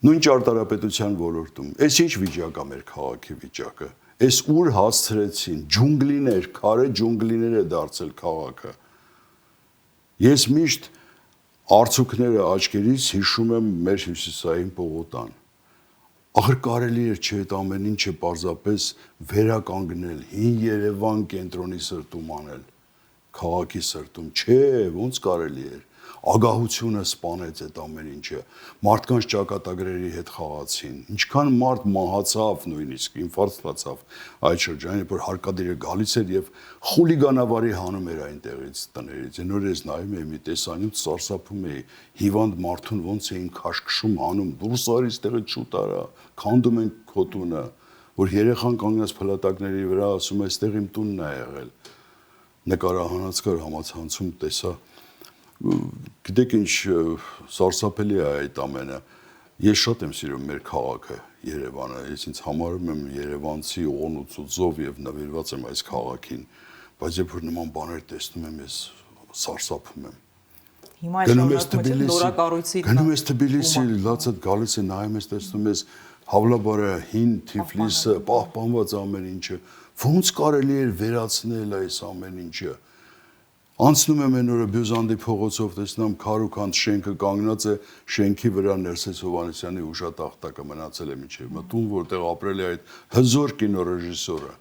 Նույն ճարտարապետության ոլորտում, այս ինչ վիճակ է մեր քաղաքի վիճակը, այս ուր հասցրեցին, ջունգլիներ, քարե ջունգլիներ է դարձել քաղաքը։ Ես միշտ արցուկները աչքերից հիշում եմ մեր հյուսիսային պողոտան։ Ախր կարելի էր չէ այդ ամեն ինչը պարզապես վերականգնել, հին Երևան կենտրոնի սրտում անել, քաղաքի սրտում, չէ, ոնց կարելի էր, ագահությունը սպանեց այդ ամեն ինչը, մարդկանց ճակատագրերի հետ խաղացին, ինչքան մարդ մահացավ նույնիսկ, ինֆարկտ ստացավ այդ շրջանի, որ հարկադիրը գալիս էր եւ խուլիգանավարի հանում էր այնտեղից տներից, նոր ես նայում էի մի տեսանյութ սարսափում էի, հիվանդ մարդուն ոնց էին քաշքշում հանում, դուրս արի ստեղից շուտ արա, քանդում են քո տունը, որ երեխան կանգնած փլատակների վրա ասում է, այստեղ իմ տունն է եղել, նկարահանած կար համացանցում տեսա, գիտեք ինչ սարսափելի է այդ ամենը, ես շատ եմ սիրում մեր քաղաքը Երևանը, ես ինձ համարում եմ երևանցի օղնուցուծով եւ նվիրված եմ այս քաղաքին, բայց երբ որ նման բաներ տեսնում եմ, ես սարսափում եմ։ Հիմա շարունակում գնում ես Թբիլիսի, լացդ գալիս է, նայում ես, տեսնում ես Հավլաբարը, հին Թիֆլիսը, պահպանված ամեն ինչը, ոնց կարելի էր վերացնել այս ամեն ինչը։ Անցնում եմ այն օրը Բյուզանդի փողոցով, տեսնում քարուքանդ շենքը կանգնած է, շենքի վրա Ներսես Հովհաննիսյանի հուշատախտակը մնացել է մինչև հիմա, տուն, որտեղ ապրել է այդ հզոր կինոռեժիսորը։